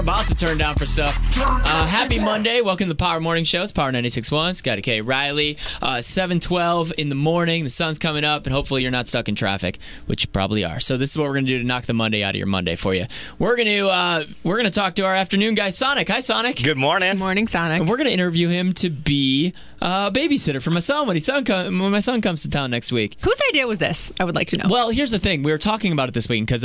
We're about to turn down for stuff. Happy Monday. Welcome to the Power Morning Show. It's Power 96.1. Scotty K. Riley. 7:12 in the morning. The sun's coming up, and hopefully you're not stuck in traffic, which you probably are. So this is what we're going to do to knock the Monday out of your Monday for you. We're going to talk to our afternoon guy, Sonic. Hi, Sonic. Good morning. Good morning, Sonic. And we're going to interview him to be a babysitter for my son when my son comes to town next week. Whose idea was this? I would like to know. Well, here's the thing. We were talking about it this weekend because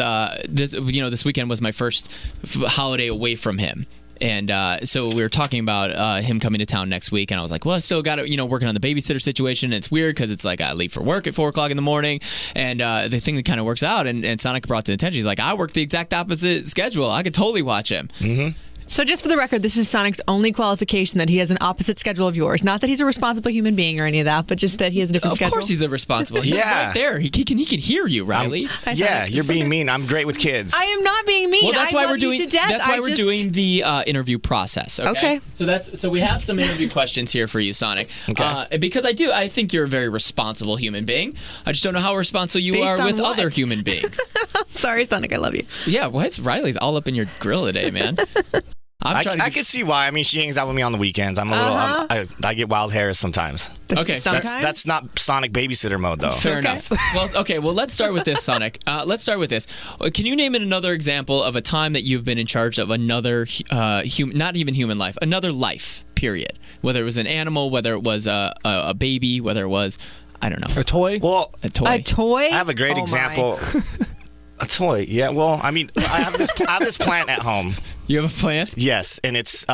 this weekend was my first holiday away from him. And so we were talking about him coming to town next week, and I was like, well, I still got to, working on the babysitter situation. And it's weird because it's like I leave for work at 4 o'clock in the morning, and the thing that kind of works out, and Sonic brought to attention, he's like, I work the exact opposite schedule. I could totally watch him. Mm-hmm. So just for the record, this is Sonic's only qualification, that he has an opposite schedule of yours. Not that he's a responsible human being or any of that, but just that he has a different schedule. Of course he's a responsible. He's right there. He can hear you, Riley. You're being mean. I'm great with kids. I am not being mean. Well, that's why we're doing. That's why we're doing the interview process. Okay. So we have some interview questions here for you, Sonic. Okay. Because I think you're a very responsible human being. I just don't know how responsible you are with other human beings. I'm sorry, Sonic. I love you. Yeah. Riley's all up in your grill today, man. I can see why. I mean, she hangs out with me on the weekends. I'm a little. I get wild hairs sometimes. Okay, that's not Sonic babysitter mode though. Fair enough. Well, let's start with this, Sonic. Let's start with this. Can you name another example of a time that you've been in charge of another not even human life, another life? Period. Whether it was an animal, whether it was a baby, whether it was, I don't know, a toy. Well, a toy. I have a great example. A toy, yeah. Well, I mean, I have this plant at home. You have a plant? Yes, and it's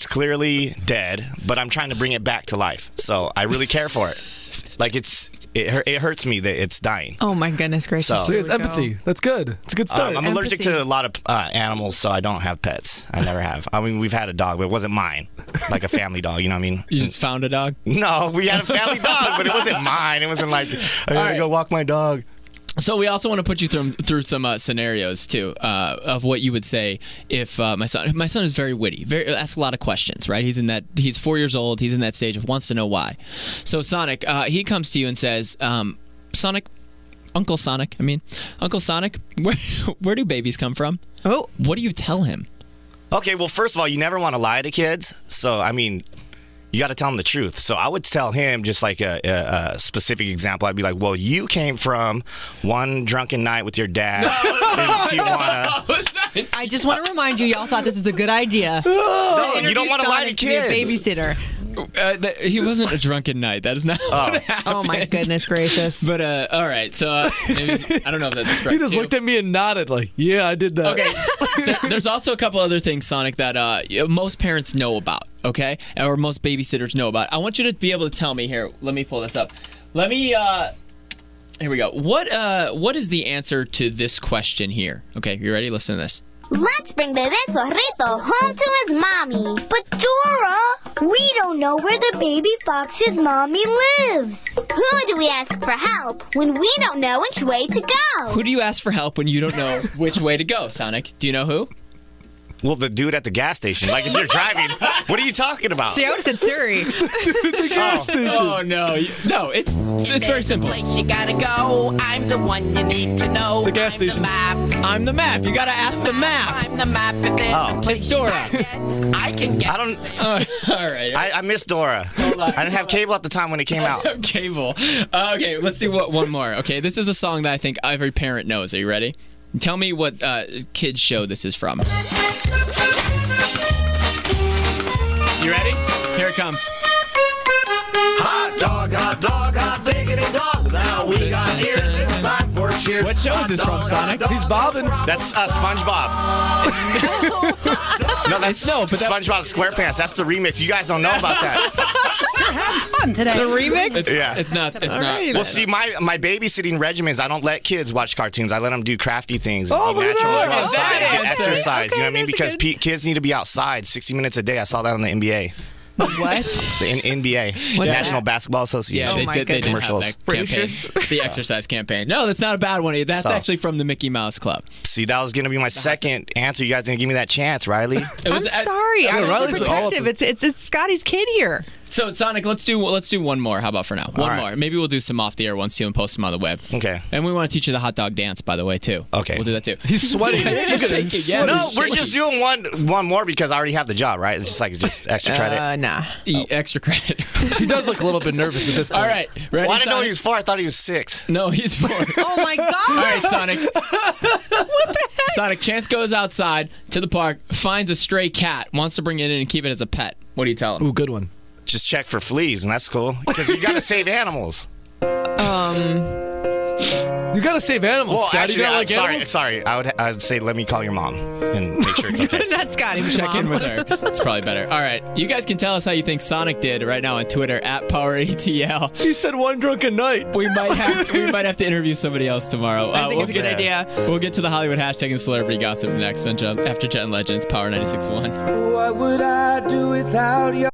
clearly dead, but I'm trying to bring it back to life. So I really care for it. Like it hurts me that it's dying. Oh my goodness gracious! So it's empathy. That's good. It's a good start. I'm allergic to a lot of animals, so I don't have pets. I never have. I mean, we've had a dog, but it wasn't mine. Like a family dog, you know what I mean? You just found a dog? No, we had a family dog, but it wasn't mine. It wasn't like I gotta go walk my dog. So we also want to put you through some scenarios too of what you would say if my son is very witty, asks a lot of questions, right? He's 4 years old. He's in that stage of wants to know why. So Sonic, he comes to you and says, Uncle Sonic, where do babies come from? Oh, what do you tell him? Okay, well, first of all, you never want to lie to kids. So I mean, you got to tell him the truth. So I would tell him just like a specific example. I'd be like, well, you came from one drunken night with your dad in Tijuana. I just want to remind you, y'all thought this was a good idea. No, you don't want to lie to kids. Be a babysitter. He wasn't a drunken night. That is not what happened. Oh my goodness gracious! But all right, so maybe, I don't know if that's correct. He just looked at me and nodded like, "Yeah, I did that." Okay. There's also a couple other things, Sonic, that most parents know about. Okay, or most babysitters know about. I want you to be able to tell me here. Let me pull this up. Let me. Here we go. What is the answer to this question here? Okay, you ready? Listen to this. Let's bring Bebé Zorrito home to his mommy. But Dora, we don't know where the baby fox's mommy lives. Who do we ask for help when we don't know which way to go? Who do you ask for help when you don't know which way to go, Sonic? Do you know who? Well, the dude at the gas station. Like, if you're driving, what are you talking about? See, I would have said Suri. Dude at the gas station. Oh, no, it's very simple. Place you gotta go. I'm the one you need to know. The gas station. I'm the map. You gotta ask the map. I'm the map. If there's a place It's Dora. I can get. I don't. All right. I miss Dora. Hold on. I didn't have cable at the time when it came out. Cable. Okay, let's do one more. Okay, this is a song that I think every parent knows. Are you ready? Tell me what kids show this is from. You ready? Here it comes. Hot dog, hot diggity dog. Now we got ears. It's time for cheers. What show is this from, Sonic? He's bobbing. That's SpongeBob. No, that's SpongeBob SquarePants. That's the remix. You guys don't know about that. You're having fun today. The remix? It's not. Right. Well, see, my babysitting regimens, I don't let kids watch cartoons. I let them do crafty things and be natural look and at outside that and answer. exercise. Okay, You know what I mean? that's Because kids need to be outside 60 minutes a day. I saw that on the NBA. What? The NBA, What's National that? Basketball Association. Yeah, Oh my they did have commercials. that campaign. Brochures. The exercise campaign. No, that's not a bad one. That's actually from the Mickey Mouse Club. See, that was going to be my second answer. You guys didn't give me that chance, Riley. I'm sorry. I'm Riley's so all up protective. It's Scotty's kid here. So Sonic, let's do one more. How about for now? One more. Maybe we'll do some off the air ones too and post them on the web. Okay. And we want to teach you the hot dog dance, by the way, too. Okay. We'll do that too. He's sweating. Look at him. Yeah. No, we're just doing one more because I already have the job, right? It's just extra credit. Nah. Extra credit. He does look a little bit nervous at this point. All right. Ready, Well, I didn't know Sonic? he was 4. I thought he was 6. No, he's 4. Oh my God. All right, Sonic. What the heck? Sonic, Chance goes outside to the park, finds a stray cat, wants to bring it in and keep it as a pet. What do you tell him? Ooh, good one. Just check for fleas, and that's cool because you got to save animals. You gotta save animals, Well, Scotty. actually, You don't I'm like animals? sorry. I would say let me call your mom and make sure it's okay. Not Scotty. Check in with her. That's probably better. All right. You guys can tell us how you think Sonic did right now on Twitter @PowerATL. He said one drunken night. We might have to interview somebody else tomorrow. I think it's a good idea. We'll get to the Hollywood hashtag and celebrity gossip next after Jen Legends, Power 96.1. What would I do without you?